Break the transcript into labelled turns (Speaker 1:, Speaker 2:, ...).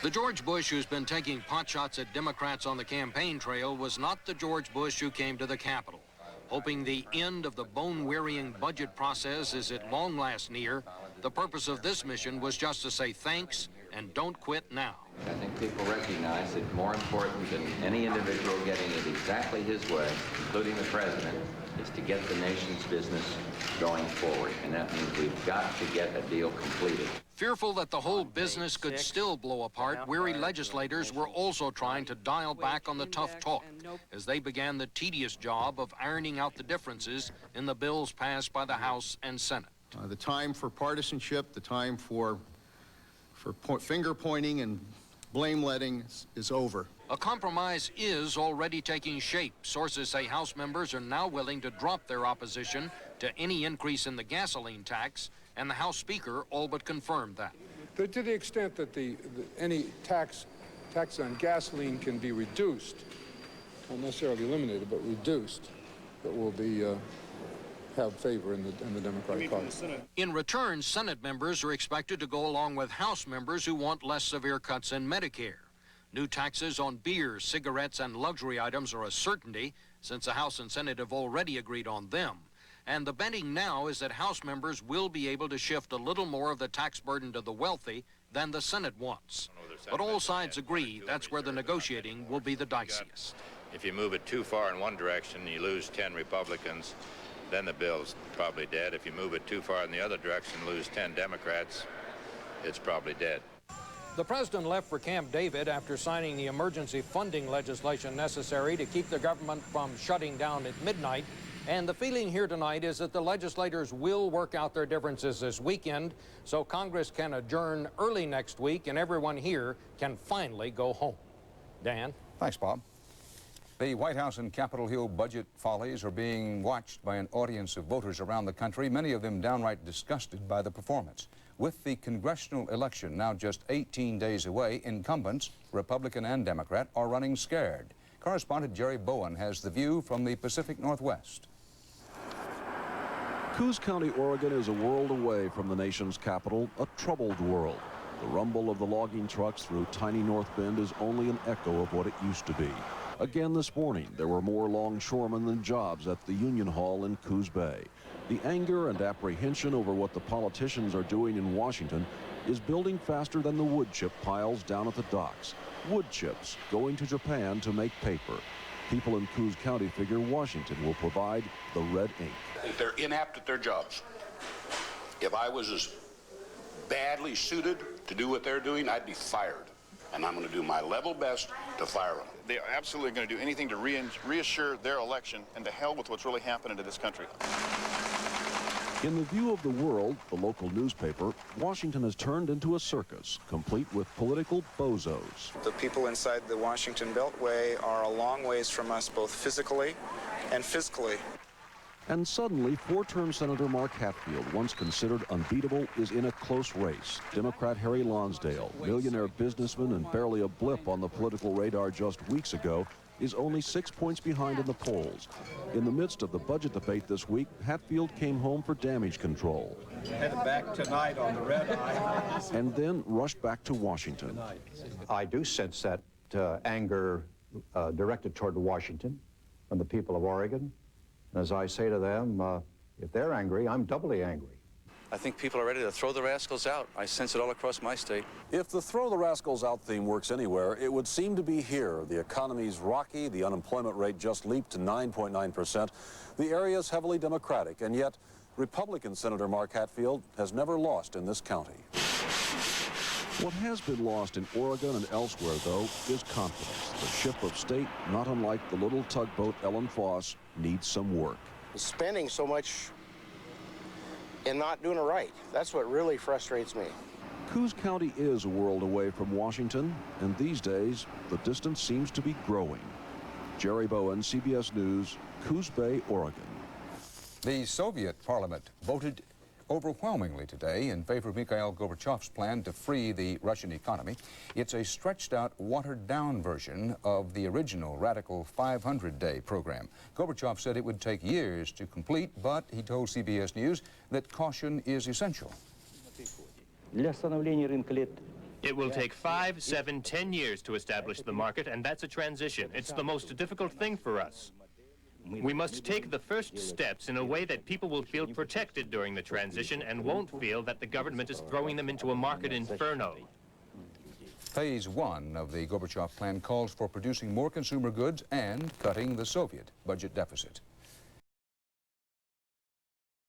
Speaker 1: The George Bush who's been taking potshots at Democrats on the campaign trail was not the George Bush who came to the Capitol. Hoping the end of the bone-wearying budget process is at long last near, the purpose of this mission was just to say thanks and don't quit now.
Speaker 2: I think people recognize that more important than any individual getting it exactly his way, including the president, is to get the nation's business going forward. And that means we've got to get a deal completed.
Speaker 1: Fearful that the whole business could still blow apart, weary legislators were also trying to dial back on the tough talk as they began the tedious job of ironing out the differences in the bills passed by the House and Senate.
Speaker 3: The time for partisanship, the time for finger-pointing and blame-letting is over.
Speaker 1: A compromise is already taking shape. Sources say House members are now willing to drop their opposition to any increase in the gasoline tax, and the House Speaker all but confirmed that.
Speaker 4: To the extent that any tax on gasoline can be reduced, not necessarily eliminated, but reduced, that will be have favor in the Democratic Party.
Speaker 1: In return, Senate members are expected to go along with House members who want less severe cuts in Medicare. New taxes on beer, cigarettes, and luxury items are a certainty, since the House and Senate have already agreed on them. And the betting now is that House members will be able to shift a little more of the tax burden to the wealthy than the Senate wants. But all sides agree that's where the negotiating will be the diciest.
Speaker 5: If you move it too far in one direction, you lose 10 Republicans, then the bill's probably dead. If you move it too far in the other direction, lose 10 Democrats, it's probably dead.
Speaker 1: The president left for Camp David after signing the emergency funding legislation necessary to keep the government from shutting down at midnight. And the feeling here tonight is that the legislators will work out their differences this weekend so Congress can adjourn early next week and everyone here can finally go home. Dan?
Speaker 6: Thanks, Bob. The White House and Capitol Hill budget follies are being watched by an audience of voters around the country, many of them downright disgusted by the performance. With the congressional election now just 18 days away, incumbents, Republican and Democrat, are running scared. Correspondent Jerry Bowen has the view from the Pacific Northwest.
Speaker 7: Coos County, Oregon is a world away from the nation's capital, a troubled world. The rumble of the logging trucks through tiny North Bend is only an echo of what it used to be. Again this morning, there were more longshoremen than jobs at the Union Hall in Coos Bay. The anger and apprehension over what the politicians are doing in Washington is building faster than the wood chip piles down at the docks. Wood chips going to Japan to make paper. People in Coos County figure Washington will provide the red ink.
Speaker 8: They're inept at their jobs. If I was as badly suited to do what they're doing, I'd be fired. And I'm going to do my level best to fire them.
Speaker 9: They are absolutely going to do anything to reassure their election, and to hell with what's really happening to this country.
Speaker 7: In the view of the world, the local newspaper, Washington has turned into a circus, complete with political bozos.
Speaker 10: The people inside the Washington Beltway are a long ways from us, both physically and fiscally.
Speaker 7: And suddenly, four-term Senator Mark Hatfield, once considered unbeatable, is in a close race. Democrat Harry Lonsdale, millionaire businessman and barely a blip on the political radar just weeks ago, is only 6 points behind in the polls. In the midst of the budget debate this week, Hatfield came home for damage control.
Speaker 11: Headed back tonight on the red eye.
Speaker 7: And then rushed back to Washington.
Speaker 12: I do sense that anger directed toward Washington from the people of Oregon. As I say to them, if they're angry, I'm doubly angry.
Speaker 13: I think people are ready to throw the rascals out. I sense it all across my state.
Speaker 7: If the throw the rascals out theme works anywhere, it would seem to be here. The economy's rocky, the unemployment rate just leaped to 9.9%. The area's heavily Democratic, and yet Republican Senator Mark Hatfield has never lost in this county. What has been lost in Oregon and elsewhere, though, is confidence. The ship of state, not unlike the little tugboat Ellen Foss, needs some work.
Speaker 14: Spending so much and not doing it right. That's what really frustrates me.
Speaker 7: Coos County is a world away from Washington, and these days, the distance seems to be growing. Jerry Bowen, CBS News, Coos Bay, Oregon.
Speaker 6: The Soviet parliament voted overwhelmingly today in favor of Mikhail Gorbachev's plan to free the Russian economy. It's a stretched-out, watered-down version of the original radical 500-day program. Gorbachev said it would take years to complete, but he told CBS News that caution is essential.
Speaker 15: It will take 5, 7, 10 years to establish the market, and that's a transition. It's the most difficult thing for us. We must take the first steps in a way that people will feel protected during the transition and won't feel that the government is throwing them into a market inferno.
Speaker 6: Phase 1 of the Gorbachev plan calls for producing more consumer goods and cutting the Soviet budget deficit.